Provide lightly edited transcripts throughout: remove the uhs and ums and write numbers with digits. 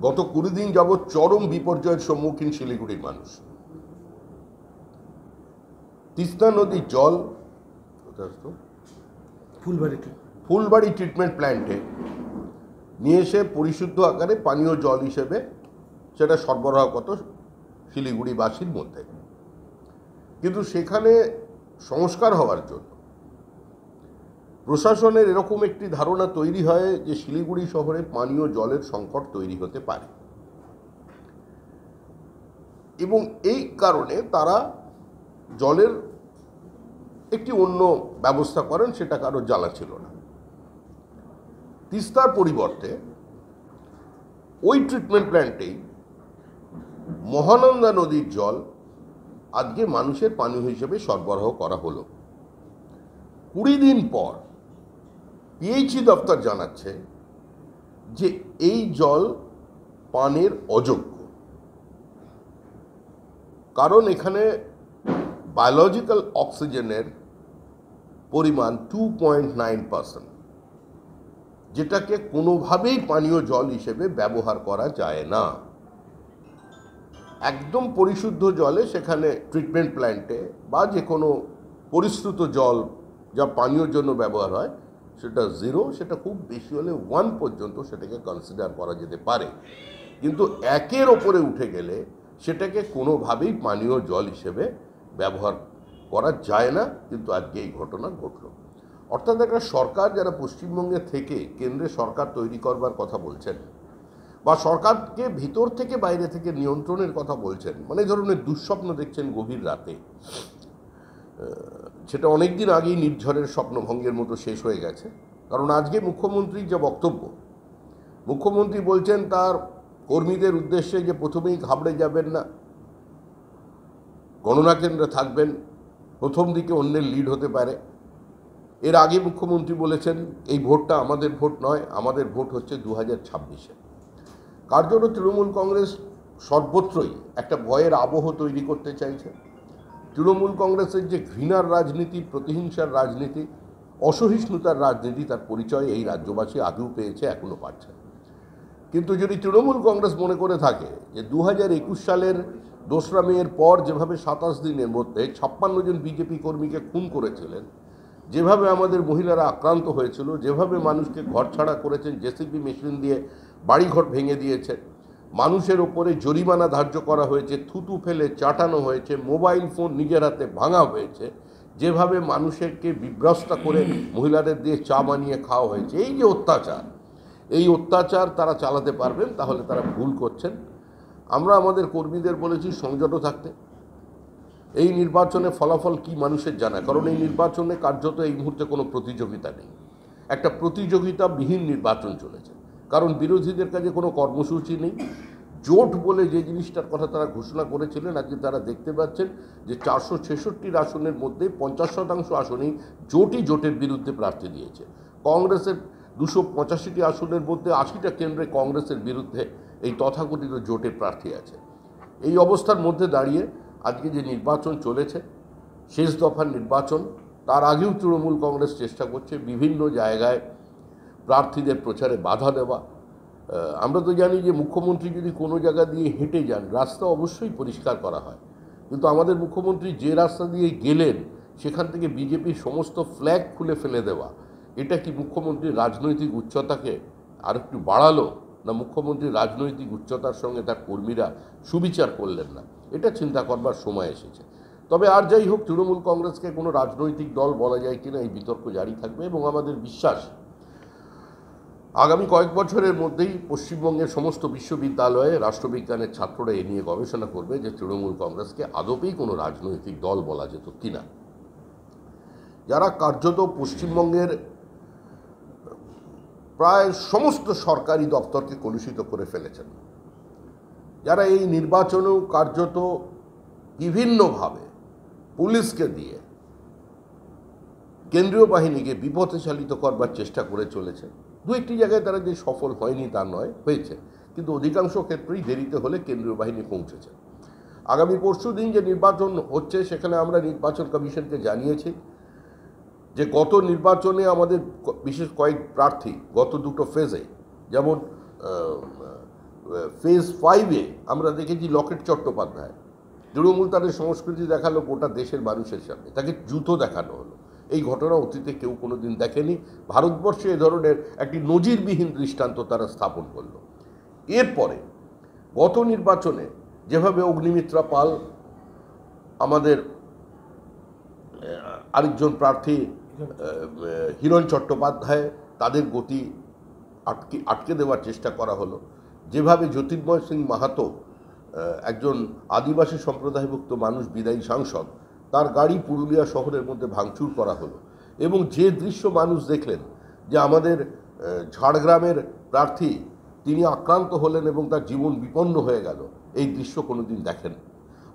গত 20 দিন যাবৎ চরম বিপর্যয়ের সম্মুখীন শিলিগুড়ির মানুষ। তিস্তা নদীর জল ফুলবাড়ি ট্রিটমেন্ট প্ল্যান্টে নিয়ে এসে পরিশুদ্ধ আকারে পানীয় জল হিসেবে সেটা সরবরাহ কত শিলিগুড়িবাসীর মধ্যে, কিন্তু সেখানে সংস্কার হওয়ার জন্য প্রশাসনের এরকম একটি ধারণা তৈরি হয় যে শিলিগুড়ি শহরে পানীয় জলের সংকট তৈরি হতে পারে, এবং এই কারণে তারা জলের একটি অন্য ব্যবস্থা করেন, সেটা কারো জ্বালা ছিল না। তিস্তার পরিবর্তে ওই ট্রিটমেন্ট প্ল্যান্টেই মহানন্দা নদীর জল আজকে মানুষের পানীয় হিসেবে সরবরাহ করা হলো। 20 দিন পর পিএইচই দপ্তর জানাচ্ছে যে এই জল পানের অযোগ্য, কারণ এখানে বায়োলজিক্যাল অক্সিজেনের পরিমাণ 2.9%, যেটাকে কোনোভাবেই পানীয় জল হিসেবে ব্যবহার করা যায় না। একদম পরিশুদ্ধ জলে সেখানে ট্রিটমেন্ট প্ল্যান্টে বা যে কোনো পরিশ্রুত জল যা পানীয়র জন্য ব্যবহার হয় সেটা 0, সেটা খুব বেশি হলে 1 পর্যন্ত সেটাকে কনসিডার করা যেতে পারে, কিন্তু 1-এর ওপরে উঠে গেলে সেটাকে কোনোভাবেই পানীয় জল হিসেবে ব্যবহার করা যায় না। কিন্তু আজকে এই ঘটনা ঘটল। অর্থাৎ একটা সরকার যারা পশ্চিমবঙ্গে থেকে কেন্দ্রে সরকার তৈরি করবার কথা বলছেন বা সরকারকে ভিতর থেকে বাইরে থেকে নিয়ন্ত্রণের কথা বলছেন, মানে এই ধরনের দুঃস্বপ্ন দেখছেন গভীর রাতে, সেটা অনেকদিন আগেই নির্ঝরের স্বপ্নভঙ্গের মতো শেষ হয়ে গেছে। কারণ আজকে মুখ্যমন্ত্রীর যে বক্তব্য, মুখ্যমন্ত্রী বলছেন তার কর্মীদের উদ্দেশ্যে যে প্রথমেই ঘাবড়ে যাবেন না, গণনা কেন্দ্রে থাকবেন, প্রথম দিকে অন্যের লিড হতে পারে। এর আগে মুখ্যমন্ত্রী বলেছেন এই ভোটটা আমাদের ভোট নয়, আমাদের ভোট হচ্ছে 2026-এ। কার জন্য তৃণমূল কংগ্রেস সর্বত্রই একটা ভয়ের আবহ তৈরি করতে চাইছে। তৃণমূল কংগ্রেসের যে ঘৃণার রাজনীতি, প্রতিহিংসার রাজনীতি, অসহিষ্ণুতার রাজনীতি, তার পরিচয় এই রাজ্যবাসী আগেও পেয়েছে, এখনও পাচ্ছে। কিন্তু যদি তৃণমূল কংগ্রেস মনে করে থাকে যে 2021 সালের 2রা মের পর যেভাবে 27 দিনের মধ্যে 56 জন বিজেপি কর্মীকে খুন করেছিলেন, যেভাবে আমাদের মহিলারা আক্রান্ত হয়েছিল, যেভাবে মানুষকে ঘরছাড়া করেছেন, জেসিবি মেশিন দিয়ে বাড়িঘর ভেঙে দিয়েছে, মানুষের ওপরে জরিমানা ধার্য করা হয়েছে, থুতু ফেলে চাটানো হয়েছে, মোবাইল ফোন নিজের হাতে ভাঙা হয়েছে, যেভাবে মানুষকে বিভ্রষ্ট করে মহিলাদের দিয়ে চা বানিয়ে খাওয়া হয়েছে, এই যে অত্যাচার, এই অত্যাচার তারা চালাতে পারবেন, তাহলে তারা ভুল করছেন। আমরা আমাদের কর্মীদের বলেছি সংযত থাকতে। এই নির্বাচনে ফলাফল কি মানুষের জানা, কারণ এই নির্বাচনে কার্যত এই মুহূর্তে কোনো প্রতিযোগিতা নেই, একটা প্রতিযোগিতাবিহীন নির্বাচন চলেছে। কারণ বিরোধীদের কাছে কোনো কর্মসূচি নেই। জোট বলে যে জিনিসটার কথা তারা ঘোষণা করেছিলেন, আজকে তারা দেখতে পাচ্ছেন যে 466 আসনের মধ্যে 50% আসনেই জোটের বিরুদ্ধে প্রার্থী দিয়েছে। কংগ্রেসের 285টি আসনের মধ্যে 80টা কেন্দ্রে কংগ্রেসের বিরুদ্ধে এই তথাকথিত জোটের প্রার্থী আছে। এই অবস্থার মধ্যে দাঁড়িয়ে আজকে যে নির্বাচন চলেছে, শেষ দফার নির্বাচন, তার আগেও তৃণমূল কংগ্রেস চেষ্টা করছে বিভিন্ন জায়গায় প্রার্থীদের প্রচারে বাধা দেওয়া। আমরা তো জানি যে মুখ্যমন্ত্রী যদি কোনো জায়গা দিয়ে হেঁটে যান, রাস্তা অবশ্যই পরিষ্কার করা হয়, কিন্তু আমাদের মুখ্যমন্ত্রী যে রাস্তা দিয়ে গেলেন সেখান থেকে বিজেপির সমস্ত ফ্ল্যাগ খুলে ফেলে দেওয়া, এটা কি মুখ্যমন্ত্রীর রাজনৈতিক উচ্চতাকে আর একটু বাড়ালো, না মুখ্যমন্ত্রীর রাজনৈতিক উচ্চতার সঙ্গে তার কর্মীরা সুবিচার করলেন না? এটা চিন্তা করবার সময় এসেছে। তবে আর যাই হোক, তৃণমূল কংগ্রেসকে কোনো রাজনৈতিক দল বলা যায় কিনা এই বিতর্ক জারি থাকবে, এবং আমাদের বিশ্বাস আগামী কয়েক বছরের মধ্যেই পশ্চিমবঙ্গের সমস্ত বিশ্ববিদ্যালয়ে রাষ্ট্রবিজ্ঞানের ছাত্ররা এ নিয়ে গবেষণা করবে যে তৃণমূল কংগ্রেসকে আদপেই কোনো রাজনৈতিক দল বলা যেত কিনা। যারা কার্যত পশ্চিমবঙ্গের প্রায় সমস্ত সরকারি দপ্তরকে কলুষিত করে ফেলেছেন, যারা এই নির্বাচনেও কার্যত বিভিন্নভাবে পুলিশকে দিয়ে কেন্দ্রীয় বাহিনীকে বিপথে চালিত করবার চেষ্টা করে চলেছে। দু একটি জায়গায় তারা যে সফল হয়নি তা নয়, হয়েছে, কিন্তু অধিকাংশ ক্ষেত্রেই দেরিতে হলে কেন্দ্রীয় বাহিনী পৌঁছেছে। আগামী পরশু দিন যে নির্বাচন হচ্ছে, সেখানে আমরা নির্বাচন কমিশনকে জানিয়েছি যে গত নির্বাচনে আমাদের বিশেষ কয়েক প্রার্থী গত দুটো ফেজে, যেমন ফেজ 5-এ আমরা দেখেছি লকেট চট্টোপাধ্যায় তৃণমূল তাদের সংস্কৃতি দেখালো গোটা দেশের মানুষের সামনে, তাকে জুতো দেখানো হলো। এই ঘটনা অতীতে কেউ কোনোদিন দেখেনি। ভারতবর্ষে এ ধরনের একটি নজিরবিহীন দৃষ্টান্ত তারা স্থাপন করলো। এরপরে গত নির্বাচনে যেভাবে অগ্নিমিত্রা পাল, আমাদের আরেকজন প্রার্থী হিরণ চট্টোপাধ্যায়, তাদের গতি আটকে দেওয়ার চেষ্টা করা হলো, যেভাবে জ্যোতির্ময় সিং মাহাতো, একজন আদিবাসী সম্প্রদায়ভুক্ত মানুষ, বিদায়ী সাংসদ, তার গাড়ি পুরুলিয়া শহরের মধ্যে ভাঙচুর করা হলো, এবং যে দৃশ্য মানুষ দেখলেন যে আমাদের ঝাড়গ্রামের প্রার্থী তিনি আক্রান্ত হলেন এবং তার জীবন বিপন্ন হয়ে গেল, এই দৃশ্য কোনোদিন দেখেন।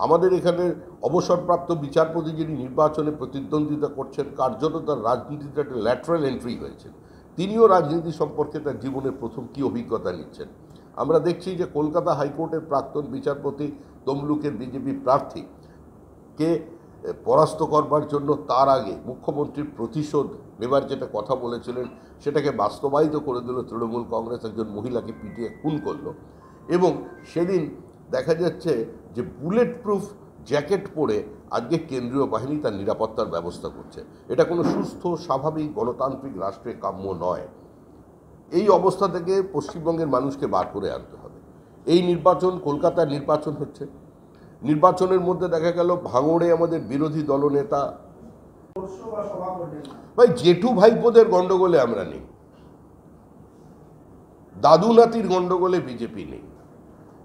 আমাদের এখানে অবসরপ্রাপ্ত বিচারপতি যিনি নির্বাচনে প্রতিদ্বন্দ্বিতা করছেন, কার্যত তার রাজনীতিতে একটা ল্যাটারাল এন্ট্রি হয়েছে। তিনিও রাজনীতি সম্পর্কে তার জীবনের প্রথম কী অভিজ্ঞতা নিচ্ছেন। আমরা দেখছি যে কলকাতা হাইকোর্টের প্রাক্তন বিচারপতি তমলুকের বিজেপি প্রার্থীকে পরাস্ত করবার জন্য তার আগে মুখ্যমন্ত্রীর প্রতিশোধ নেবার যেটা কথা বলেছিলেন সেটাকে বাস্তবায়িত করে দিল তৃণমূল কংগ্রেস, একজন মহিলাকে পিটিয়ে খুন করলো। এবং সেদিন দেখা যাচ্ছে যে বুলেট প্রুফ জ্যাকেট পরে আজকে কেন্দ্রীয় বাহিনী তার নিরাপত্তার ব্যবস্থা করছে। এটা কোনো সুস্থ স্বাভাবিক গণতান্ত্রিক রাষ্ট্রে কাম্য নয়। এই অবস্থা থেকে পশ্চিমবঙ্গের মানুষকে বার করে আনতে হবে। এই নির্বাচন, কলকাতার নির্বাচন হচ্ছে, নির্বাচনের মধ্যে দেখা গেল ভাঙড়ে আমাদের বিরোধী দলনেতা, ভাই জেঠু ভাইপোদের গন্ডগোলে আমরা নেই, দাদু নাতির গন্ডগোলে বিজেপি নেই।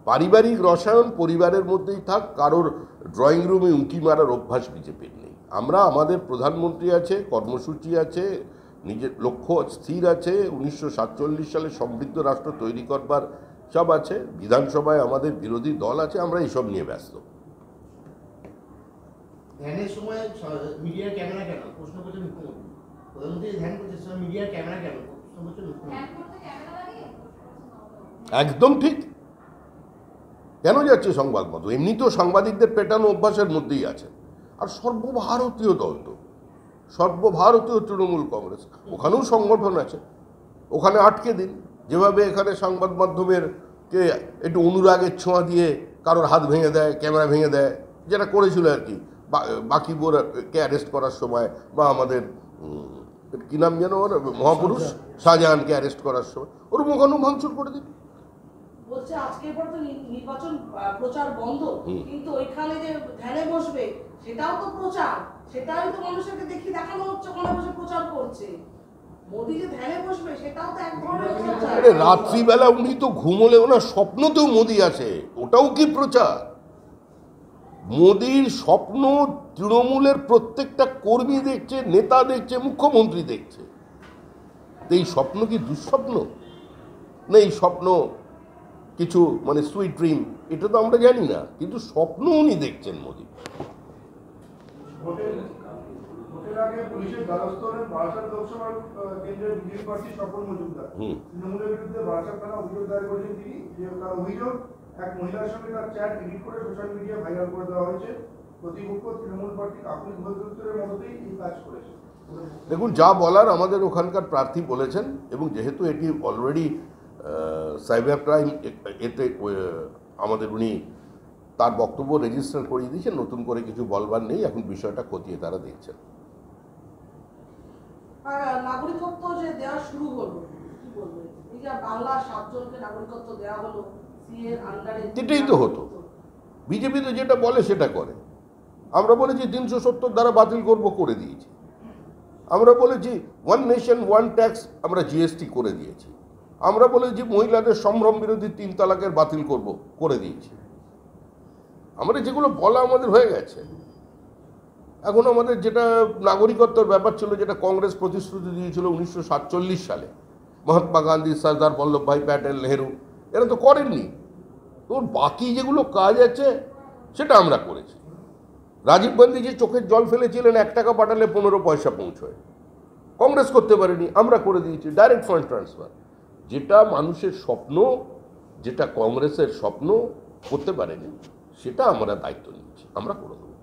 পারিবারিক রসায়ন পরিবারের মধ্যেই থাক, কারোর ড্রয়িং রুমে উঁকি মারার অভ্যাস বিজেপির নেই। আমরা, আমাদের প্রধানমন্ত্রী আছে, কর্মসূচি আছে, নিজের লক্ষ্য স্থির আছে, 1947 সালে সমৃদ্ধ রাষ্ট্র তৈরি করবার সব আছে, বিধানসভায় আমাদের বিরোধী দল আছে, আমরা এইসব নিয়ে ব্যস্ত। ধ্যানের সময় মিডিয়ার ক্যামেরা কেন প্রশ্ন করছেন মুখ্যমন্ত্রী, প্রধানমন্ত্রী ধ্যান করছে সময় মিডিয়ার ক্যামেরা কেন প্রশ্ন করছেন মুখ্যমন্ত্রী। একদম ঠিক। কেন যাচ্ছে সংবাদ মাধ্যম? এমনি তো সাংবাদিকদের পেটানো অভ্যাসের মধ্যেই আছে। আর সর্বভারতীয় দল তো, সর্বভারতীয় তৃণমূল কংগ্রেস, ওখানেও সংগঠন আছে, ওখানে আটকে দিন। যেভাবে এখানে সংবাদ মাধ্যমের কে একটু অনুরাগের ছোঁয়া দিয়ে কারোর হাত ভেঙে দেয়, ক্যামেরা ভেঙে দেয়, যেটা করেছিল আর কি বাকিবোরকে অ্যারেস্ট করার সময়, বা আমাদের কী নাম যেন ওর, মহাপুরুষ শাহজাহানকে অ্যারেস্ট করার সময়, ওর ওখানেও ভাঙচুর করে দিন। বলছে আজকের পর তো নির্বাচন প্রচার বন্ধ, কিন্তু ওইখানে যে ধ্যানে বসবে সেটাও তো প্রচার, সেটাই তো মানুষকে দেখানো হচ্ছে, ওখানে বসে প্রচার করছে। মোদি যে ধ্যানে বসবে সেটাও তো এক ধরনের প্রচার। আরে রাত্রিবেলা উনি তো ঘুমোলে ওনার স্বপ্নতেও মোদি আছে, ওটাও কি প্রচার? মোদির স্বপ্ন তৃণমূলের প্রত্যেকটা কর্মী দেখছে, নেতা দেখছে, মুখ্যমন্ত্রী দেখছে। এই স্বপ্ন কি দুঃস্বপ্ন? না এই স্বপ্ন কিছু মানে সুইট ড্রিম, এটা তো আমরা জানি না, কিন্তু স্বপ্ন উনি দেখছেন মোদি। ভোটের আগে পুলিশের দ্বারস্থ হলেন বারাসাত লোকসভা কেন্দ্রের বিজেপি প্রার্থী স্বপন মজুমদার। তৃণমূলের বিরুদ্ধে বারাসাত থানা অভিযোগ দায়ের করেছেন তিনি, যে তার অভিযোগ এক মহিলার সঙ্গে তার চ্যাট এডিট করে সোশ্যাল মিডিয়ায় ভাইরাল করে দেওয়া হয়েছে। প্রতিপক্ষ তৃণমূল প্রার্থী কাকুলি ঘোষদত্তের মতোই এই কাজ করেছে। দেখুন, যা বলার আমাদের ওখানকার প্রার্থী বলেছেন, এবং যেহেতু এটি অলরেডি সাইবার ক্রাইম এতে আমাদের উনি তার বক্তব্য রেজিস্টার করিয়ে দিয়েছেন, নতুন করে কিছু বলবার নেই, এখন বিষয়টা খতিয়ে তারা দেখছেন। আর নাগরিকত্ব যে দেওয়া শুরু হলো, কি বলবো, এই যে বাংলা 7 জনকে নাগরিকত্ব দেওয়া হলো সিএ এর আন্ডারে, এটাই তো হতো। বিজেপি তো যেটা বলে সেটা করে। আমরা বলেছি 370 দ্বারা বাতিল করব, করে দিয়েছি। আমরা বলেছি 1 নেশন 1 ট্যাক্স, আমরা জিএসটি করে দিয়েছি। আমরা বলেছি মহিলাদের সম্ভ্রম বিরোধী 3 তালাকের বাতিল করব, করে দিয়েছি। আমরা যেগুলো বলা আমাদের হয়ে গেছে। এখন আমাদের যেটা নাগরিকত্বের ব্যাপার ছিল, যেটা কংগ্রেস প্রতিশ্রুতি দিয়েছিল 1947 সালে, মহাত্মা গান্ধী, সর্দার বল্লভভাই প্যাটেল, নেহেরু, এরা তো করেননি। তো বাকি যেগুলো কাজ আছে সেটা আমরা করেছি। রাজীব গান্ধী যে চোখের জল ফেলেছিলেন 1 টাকা পাঠালে 15 পয়সা পৌঁছয়, কংগ্রেস করতে পারেনি, আমরা করে দিয়েছি। ডাইরেক্ট ফান্ড ট্রান্সফার, যেটা মানুষের স্বপ্ন, যেটা কংগ্রেসের স্বপ্ন করতে পারেনি, সেটা আমরা দায়িত্ব নিচ্ছি, আমরা করে দেবো।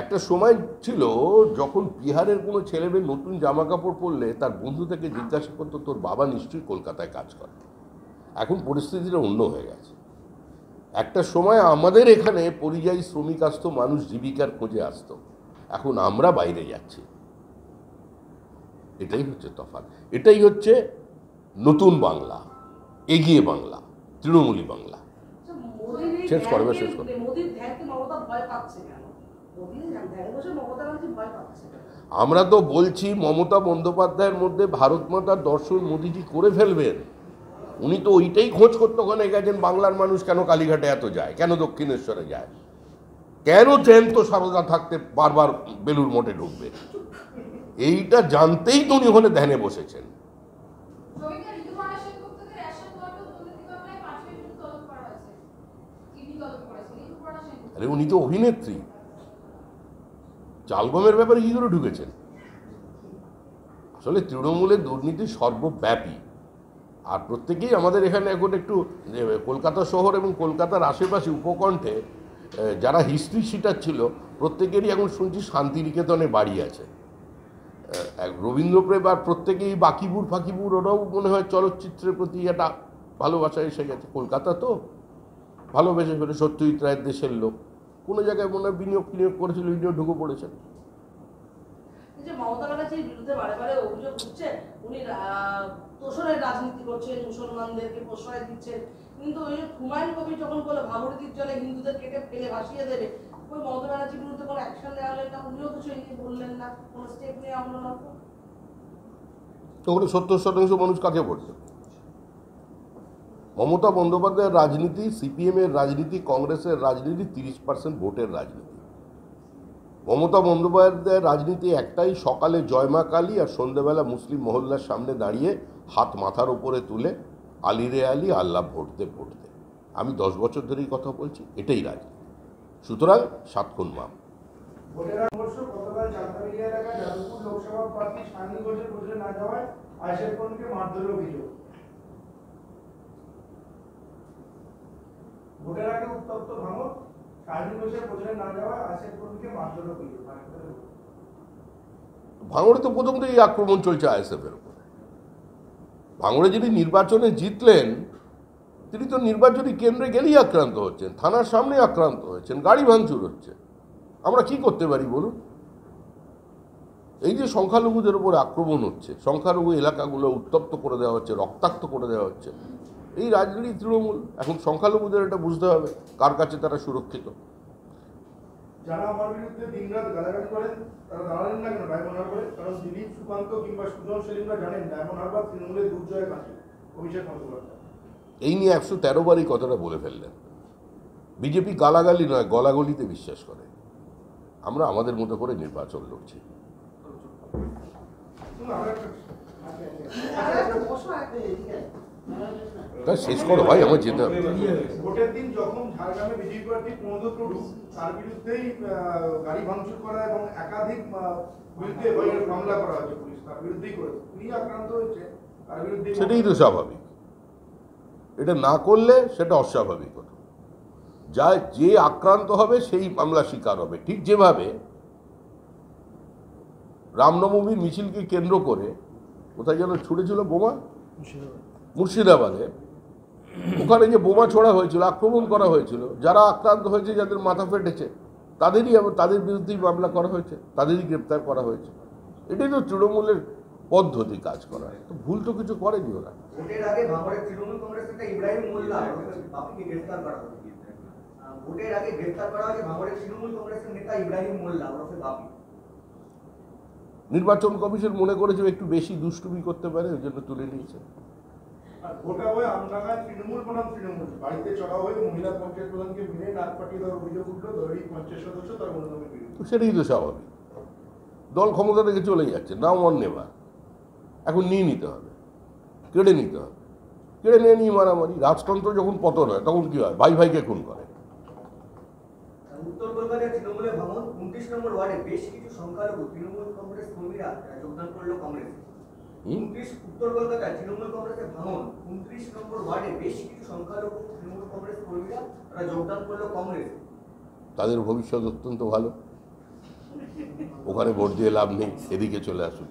একটা সময় ছিল যখন বিহারের কোনো ছেলে মেয়ে নতুন জামা কাপড় পরলে তার বন্ধু থেকে জিজ্ঞাসা করতো তোর বাবা নিশ্চয়ই কলকাতায় কাজ করে। এখন পরিস্থিতিটা অন্য হয়ে গেছে। একটা সময় আমাদের এখানে পরিযায়ী শ্রমিক আসতো, মানুষ জীবিকার খোঁজে আসতো, এখন আমরা বাইরে যাচ্ছি। এটাই হচ্ছে তফাৎ, এটাই হচ্ছে নতুন বাংলা, এগিয়ে বাংলা, তৃণমূলী বাংলা। শেষ করবে, শেষ করবে। মোদির ধ্যানকে মমতা ভয় পাচ্ছে কেন? মোদির ধ্যানে বসে মমতা ব্যানার্জি ভয় পাচ্ছে। আমরা তো বলছি মমতা বন্দ্যোপাধ্যায়ের মধ্যে ভারত মাতার দর্শন মোদিজি করে ফেলবেন। উনি তো ওইটাই খোঁজ করতে ওখানে গেছেন, বাংলার মানুষ কেন কালীঘাটে এত যায়, কেন দক্ষিণেশ্বরে যায়, কেন জ্যান্ত সারদা থাকতে বারবার বেলুর মঠে ঢুকবে, এইটা জানতেই তো উনি ওখানে ধ্যানে বসেছেন। আরে উনি তো অভিনেত্রী, চালগমের ব্যাপারে কি করে ঢুকেছেন? আসলে তৃণমূলের দুর্নীতি সর্বব্যাপী, আর প্রত্যেকেই আমাদের এখানে এখন একটু কলকাতা শহর এবং কলকাতার আশেপাশে উপকণ্ঠে যারা হিস্ট্রি শিটার ছিল প্রত্যেকেরই এখন শুনছি শান্তিনিকেতনে বাড়ি আছে। রবীন্দ্রপ্রেম আর প্রত্যেকেই বাকিপুর ফাকিপুর, ওরাও মনে হয় চলচ্চিত্রের প্রতি একটা ভালোবাসা এসে গেছে। কলকাতা তো ভালোবেসে ফেলে, সত্যজিৎ রায়ের দেশের লোক, কোনো জায়গায় মনে হয় বিনিয়োগ করেছিল, বিনিয়োগ ঢুকে পড়েছেন। মমতা ব্যানার্জির বিরুদ্ধে বারে বারে অভিযোগ উঠছে উনি তোষণের রাজনীতি করছেন, মুসলমানদেরকে প্রশ্রয় দিচ্ছেন, কিন্তু ওই হুমায়ুন কবির যখন বলে ভাগীরথীর জলে হিন্দুদের কেটে ফেলে ভাসিয়ে দেবে, ওই মমতা ব্যানার্জির বিরুদ্ধে কোনো অ্যাকশন নেওয়া হলে না, উনিও কিছু বললেন না, কোনো স্টেপ নেওয়া হলো না। তো ওখানে 70% মানুষ কাকে ভোট? মমতা বন্দ্যোপাধ্যায়ের রাজনীতি, সিপিএমের রাজনীতি, কংগ্রেসের রাজনীতি 30% ভোটের রাজনীতি। মমতা বন্দ্যোপাধ্যায়ের রাজনীতি একটাই, সকালে জয়মা কালী আর সন্ধ্যেবেলা মুসলিম মহল্লার সামনে দাঁড়িয়ে হাত মাথার উপরে তুলে আলী রে আলী, আল্লাহ ভোট দে ভোট দে। আমি 10 বছর ধরেই কথা বলছি, এটাই রাজনীতি। সুতরাং 7 খুন মাপ। ভোটের আগ বর্ষ গতকাল চাঁদবাড়ি এলাকায় যাদবপুর লোকসভা প্রার্থী শানি ঘোষের ভোটে না যাওয়ায় আয়েশের কোনকে মারধরের অভিযোগ। ভোটের আগে উত্তপ্ত ভাঙন, শানি ঘোষের ভোটে না যাওয়ায় আয়েশের কোনকে মারধরের অভিযোগ। ভাঙড়ে তো প্রথম থেকেই আক্রমণ চলছে আইএসএফের উপর। ভাঙড়ে যিনি নির্বাচনে জিতলেন তিনি তো নির্বাচনী কেন্দ্রে গেলেই আক্রান্ত হচ্ছেন, থানার সামনে আক্রান্ত হচ্ছেন, গাড়ি ভাঙচুর হচ্ছে। আমরা কি করতে পারি বলুন? এই যে সংখ্যালঘুদের উপর আক্রমণ হচ্ছে, সংখ্যালঘু এলাকাগুলো উত্তপ্ত করে দেওয়া হচ্ছে, রক্তাক্ত করে দেওয়া হচ্ছে, এই রাজনীতি তৃণমূল। এখন সংখ্যালঘুদের এটা বুঝতে হবে কার কাছে তারা সুরক্ষিত। যারা আমার বিরুদ্ধে দিনরাত গালাগালি করেন তারা দাঁড়ালেন না কেন ডায়মন্ড হারবারে? কারণ দিলীপ, সুকান্ত কিংবা সুজন সেলিমরা জানেন ডায়মন্ড হারবার তৃণমূলের দুর্জয়ের কাছে। অভিষেক বন্দ্যোপাধ্যায় এই নিয়ে 113 বারই কথাটা বলে ফেললেন। বিজেপি গালাগালি নয়, গলাগলিতে বিশ্বাস করে। আমরা আমাদের মতো করে নির্বাচন লড়ছি। শেষ করো ভাই, আমার যেতে হবে। ভোটের দিন যখন ঝাড়গ্রামে বিজেপি প্রার্থী প্রমোদ টুডু তার বিরুদ্ধেই গাড়ি ভাঙচুর করা এবং একাধিক বিরুদ্ধে মামলা করা হয়েছে, পুলিশ তার বিরুদ্ধেই করেছে, তিনি আক্রান্ত হয়েছে, তার বিরুদ্ধে। সেটাই তো স্বাভাবিক। এটা না করলে সেটা অস্বাভাবিক হতো। যে আক্রান্ত হবে সেই মামলা শিকার হবে। ঠিক যেভাবে রামনবমীর মিছিলকে কেন্দ্র করে কোথায় যেন ছুড়েছিল বোমা, মুর্শিদাবাদে, ওখানে যে বোমা ছোড়া হয়েছিল, আক্রমণ করা হয়েছিল, যারা আক্রান্ত হয়েছে, যাদের মাথা ফেটেছে, তাদের বিরুদ্ধেই মামলা করা হয়েছে, তাদেরই গ্রেপ্তার করা হয়েছে। এটাই তো তৃণমূলের পদ্ধতি কাজ করার। তো ভুল তো কিছু করেনি ওরা। ভোটের আগে ভাঙড়ের তৃণমূল কংগ্রেস নেতা ইব্রাহিম মোল্লা বাপিকে গ্রেফতার করা হয়েছে। ভোটের আগে গ্রেফতার করা হয়েছে ভাঙড়ের তৃণমূল কংগ্রেসের নেতা ইব্রাহিম মোল্লা ওরফে বাপি। নির্বাচন কমিশন মনে করেছে একটু বেশি দুষ্টুমি করতে পারে, ওই জন্য তুলে নিয়েছে। আর ভোটা হয়ে আমডাঙ্গায় তৃণমূল বনাম তৃণমূল বাড়িতে চড়া হয়ে মহিলা পঞ্চায়েত প্রধানকে মিলে নাক পাঠিয়ে দেওয়ার অভিযোগ উঠলো দলীয় 50 সদস্য তার মনোনয়নের বিরুদ্ধে। সেটাই তো স্বাভাবিক। দল ক্ষমতা থেকে চলে যাচ্ছে, নাও অন নেবার। এখন নিয়ে নিতে হবে, কেড়ে নিতে হবে, কেড়ে নিয়ে মারামারি। রাজতন্ত্র যখন পতন হয় তখন কি হয়? ভাই ভাইকে খুন করে। উত্তর কলকাতায় তৃণমূলের ভাঙন, 29 নম্বর ওয়ার্ডে বেশ কিছু সংখ্যালঘু তৃণমূল কংগ্রেস কর্মীরা যোগদান করলো কংগ্রেসে। উত্তর কলকাতায় তৃণমূল কংগ্রেসের ভাঙন, 29 নম্বর ওয়ার্ডে বেশ কিছু সংখ্যালঘু তৃণমূল কংগ্রেস কর্মীরা তারা যোগদান করলো কংগ্রেসে। তাদের ভবিষ্যৎ অত্যন্ত ভালো। ওখানে ভোট দিয়ে লাভ নেই, এদিকে চলে আসুন।